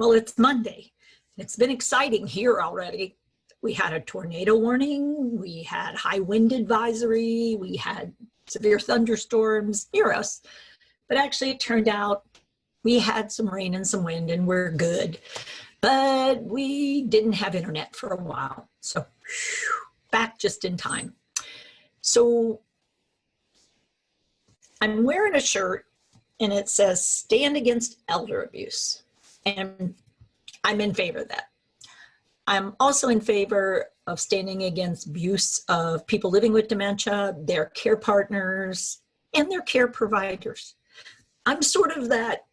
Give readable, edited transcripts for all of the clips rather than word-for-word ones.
Well, it's Monday. It's been exciting here already. We had a tornado warning, we had high wind advisory, we had severe thunderstorms near us. But actually it turned out we had some rain and some wind and we're good. But we didn't have internet for a while. So back just in time. So I'm wearing a shirt and it says stand against elder abuse. And I'm in favor of that. I'm also in favor of standing against abuse of people living with dementia, their care partners, and their care providers. I'm sort of that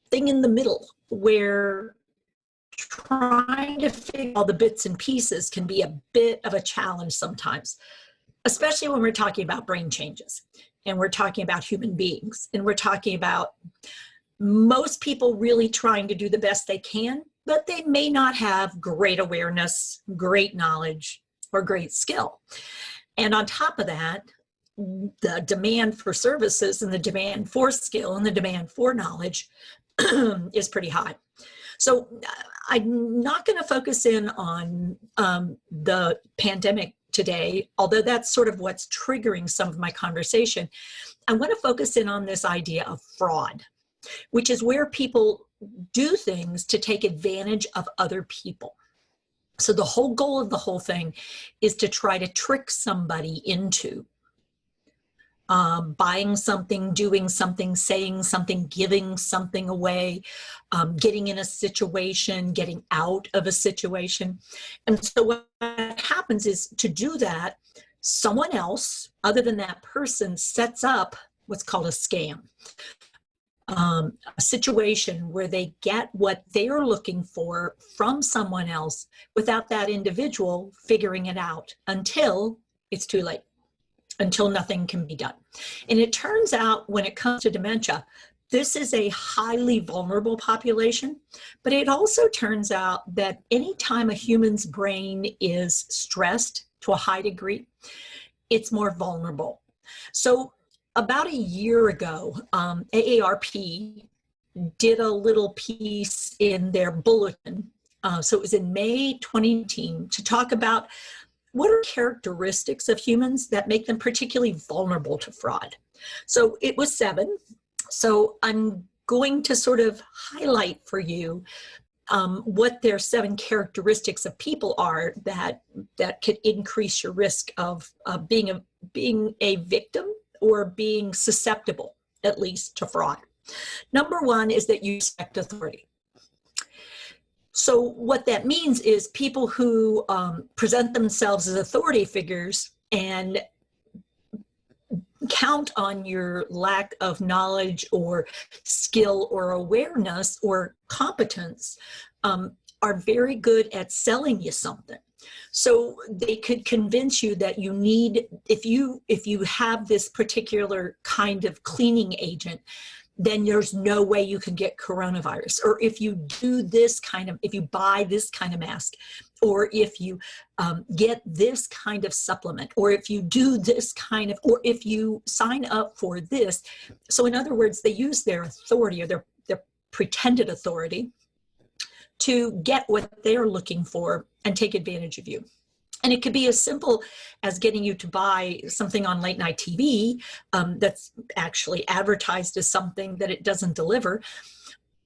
thing in the middle where trying to figure all the bits and pieces can be a bit of a challenge sometimes, especially when we're talking about brain changes and we're talking about human beings and we're talking about most people really trying to do the best they can, but they may not have great awareness, great knowledge, or great skill. And on top of that, the demand for services and the demand for skill and the demand for knowledge is pretty high. So I'm not going to focus in on the pandemic today, although that's sort of what's triggering some of my conversation. I want to focus in on this idea of fraud, which is where people do things to take advantage of other people. So the whole goal of the whole thing is to try to trick somebody into buying something, doing something, saying something, giving something away, getting in a situation, getting out of a situation. And so what happens is to do that, someone else other than that person sets up what's called a scam. A situation where they get what they're looking for from someone else without that individual figuring it out until it's too late, until nothing can be done. And it turns out when it comes to dementia, this is a highly vulnerable population, but it also turns out that anytime a human's brain is stressed to a high degree, it's more vulnerable. So about a year ago, AARP did a little piece in their bulletin. So it was in May 2019 to talk about what are characteristics of humans that make them particularly vulnerable to fraud. So it was 7. So I'm going to sort of highlight for you what their 7 characteristics of people are that could increase your risk of being a victim or being susceptible, at least, to fraud. Number 1 is that you respect authority. So what that means is people who present themselves as authority figures and count on your lack of knowledge or skill or awareness or competence are very good at selling you something. So they could convince you that you need, if you have this particular kind of cleaning agent, then there's no way you can get coronavirus. Or if you do this kind of, if you buy this kind of mask, or if you get this kind of supplement, or if you do this kind of, or if you sign up for this. So in other words, they use their authority or their pretended authority to get what they're looking for and take advantage of you. And it could be as simple as getting you to buy something on late night TV that's actually advertised as something that it doesn't deliver,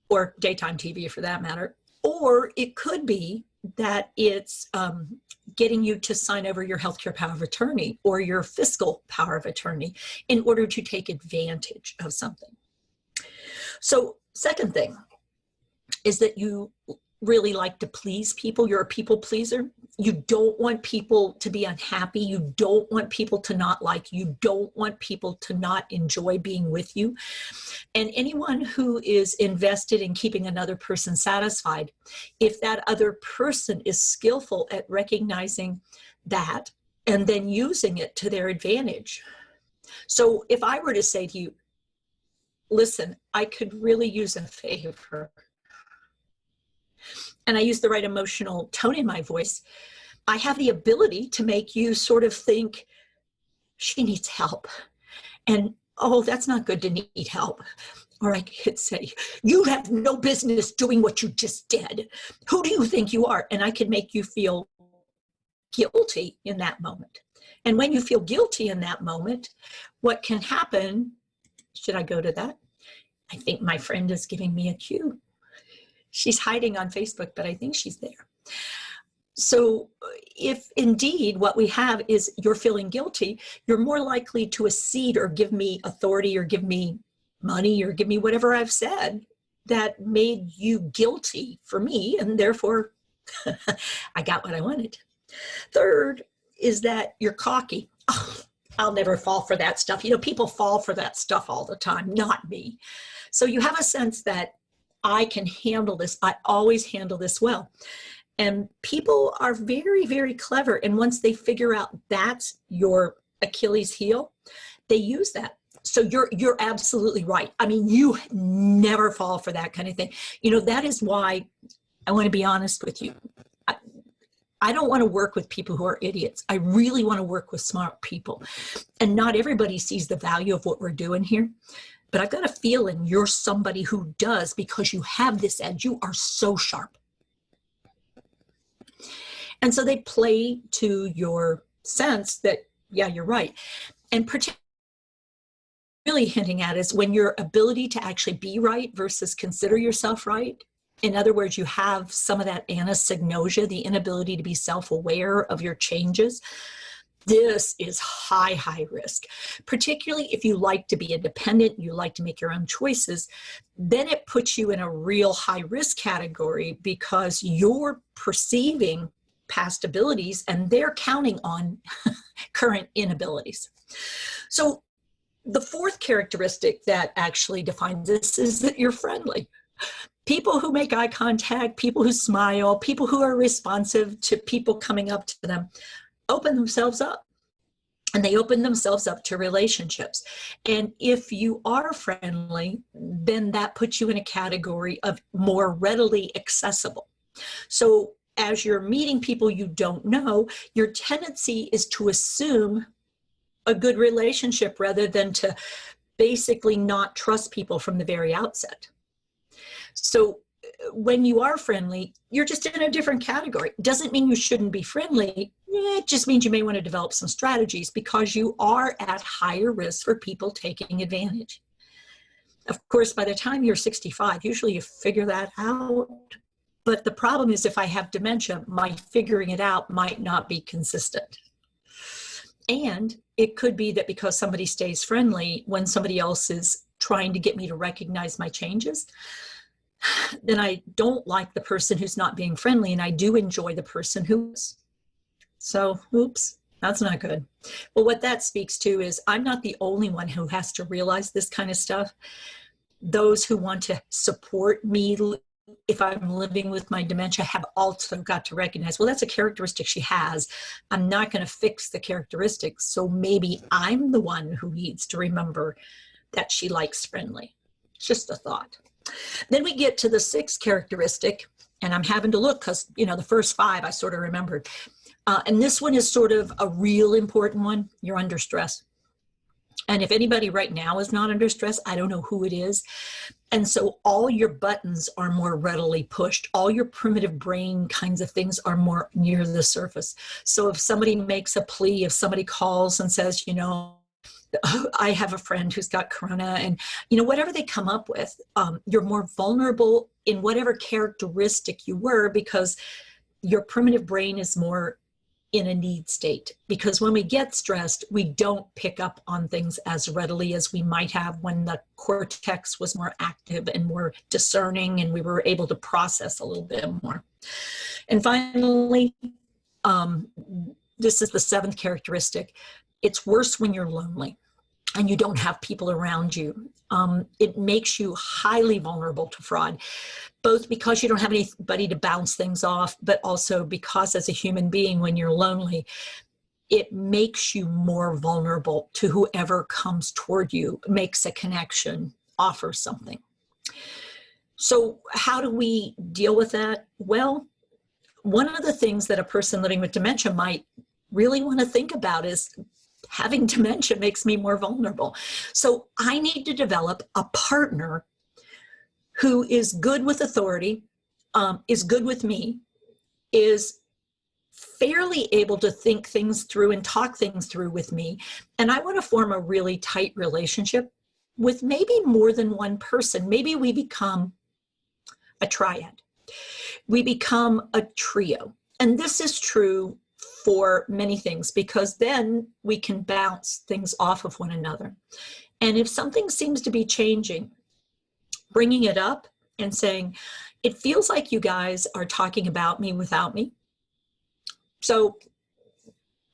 or daytime TV for that matter. Or it could be that it's getting you to sign over your healthcare power of attorney or your fiscal power of attorney in order to take advantage of something. So second thing is that you really like to please people. You're a people pleaser. You don't want people to be unhappy. You don't want people to not like you. You don't want people to not enjoy being with you. And anyone who is invested in keeping another person satisfied, if that other person is skillful at recognizing that and then using it to their advantage. So if I were to say to you, listen, I could really use a favor, and I use the right emotional tone in my voice, I have the ability to make you sort of think, she needs help. And, oh, that's not good to need help. Or I could say, you have no business doing what you just did. Who do you think you are? And I could make you feel guilty in that moment. And when you feel guilty in that moment, what can happen, should I go to that? I think my friend is giving me a cue. She's hiding on Facebook, but I think she's there. So if indeed what we have is you're feeling guilty, you're more likely to accede or give me authority or give me money or give me whatever I've said that made you guilty for me, and therefore I got what I wanted. Third is that you're cocky. Oh, I'll never fall for that stuff. You know, people fall for that stuff all the time, not me. So you have a sense that I can handle this. I always handle this well. And people are very, very clever. And once they figure out that's your Achilles heel, they use that. So you're absolutely right. I mean, you never fall for that kind of thing. You know, that is why I want to be honest with you. I don't want to work with people who are idiots. I really want to work with smart people. And not everybody sees the value of what we're doing here. But I've got a feeling you're somebody who does, because you have this edge. You are so sharp. And so they play to your sense that, yeah, you're right. And particularly really hinting at is when your ability to actually be right versus consider yourself right. In other words, you have some of that anosognosia, the inability to be self-aware of your changes. This is high, high risk, particularly if you like to be independent, you like to make your own choices, then it puts you in a real high risk category because you're perceiving past abilities and they're counting on current inabilities. So the fourth characteristic that actually defines this is that you're friendly. People who make eye contact, people who smile, people who are responsive to people coming up to them, open themselves up. And they open themselves up to relationships. And if you are friendly, then that puts you in a category of more readily accessible. So as you're meeting people you don't know, your tendency is to assume a good relationship rather than to basically not trust people from the very outset. So when you are friendly, you're just in a different category. Doesn't mean you shouldn't be friendly. It just means you may want to develop some strategies because you are at higher risk for people taking advantage. Of course, by the time you're 65, usually you figure that out. But the problem is if I have dementia, my figuring it out might not be consistent. And it could be that because somebody stays friendly when somebody else is trying to get me to recognize my changes, then I don't like the person who's not being friendly, and I do enjoy the person who is. So, oops, that's not good. Well, what that speaks to is I'm not the only one who has to realize this kind of stuff. Those who want to support me if I'm living with my dementia have also got to recognize, well, that's a characteristic she has. I'm not going to fix the characteristics. So maybe I'm the one who needs to remember that she likes friendly. It's just a thought. Then we get to the sixth characteristic, and I'm having to look because, you know, the first five I sort of remembered. And this one is sort of a real important one. You're under stress. And if anybody right now is not under stress, I don't know who it is. And so all your buttons are more readily pushed. All your primitive brain kinds of things are more near the surface. So if somebody makes a plea, if somebody calls and says, you know, I have a friend who's got corona, and, you know, whatever they come up with, you're more vulnerable in whatever characteristic you were because your primitive brain is more in a need state. Because when we get stressed, we don't pick up on things as readily as we might have when the cortex was more active and more discerning and we were able to process a little bit more. And finally, this is the seventh characteristic. It's worse when you're lonely and you don't have people around you. It makes you highly vulnerable to fraud, both because you don't have anybody to bounce things off, but also because as a human being, when you're lonely, it makes you more vulnerable to whoever comes toward you, makes a connection, offers something. So how do we deal with that? Well, one of the things that a person living with dementia might really want to think about is having dementia makes me more vulnerable. So I need to develop a partner who is good with authority, is good with me, is fairly able to think things through and talk things through with me. And I want to form a really tight relationship with maybe more than one person. Maybe we become a triad. We become a trio. And this is true for many things, because then we can bounce things off of one another. And if something seems to be changing, bringing it up and saying, it feels like you guys are talking about me without me. So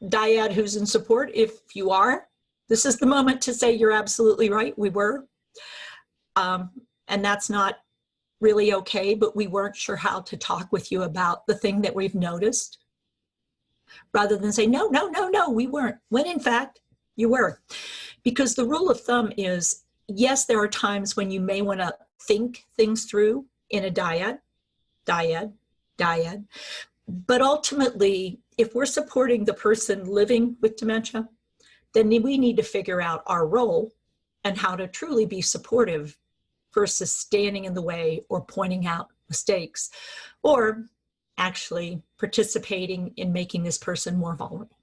dyad who's in support, if you are, this is the moment to say you're absolutely right. We were. And that's not really okay, but we weren't sure how to talk with you about the thing that we've noticed. Rather than say, no, we weren't. When in fact, you were. Because the rule of thumb is, yes, there are times when you may want to think things through in a dyad. But ultimately, if we're supporting the person living with dementia, then we need to figure out our role and how to truly be supportive versus standing in the way or pointing out mistakes or actually participating in making this person more vulnerable.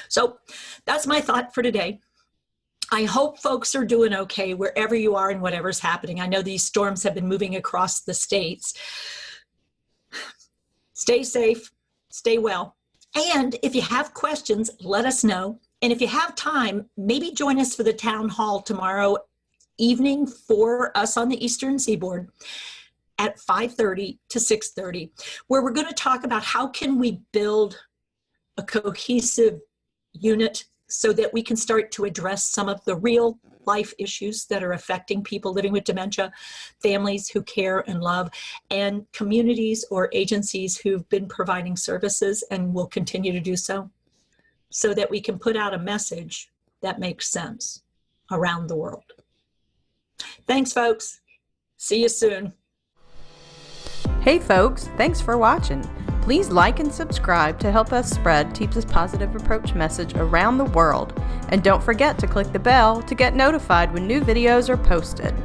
So that's my thought for today. I hope folks are doing okay wherever you are and whatever's happening. I know these storms have been moving across the states. Stay safe, stay well. And if you have questions, let us know. And if you have time, maybe join us for the town hall tomorrow evening for us on the Eastern Seaboard at 5:30 to 6:30, where we're going to talk about how can we build a cohesive unit so that we can start to address some of the real life issues that are affecting people living with dementia, families who care and love, and communities or agencies who've been providing services and will continue to do so that we can put out a message that makes sense around the world. Thanks, folks. See you soon. Hey folks, thanks for watching. Please like and subscribe to help us spread Teepa's positive approach message around the world. And don't forget to click the bell to get notified when new videos are posted.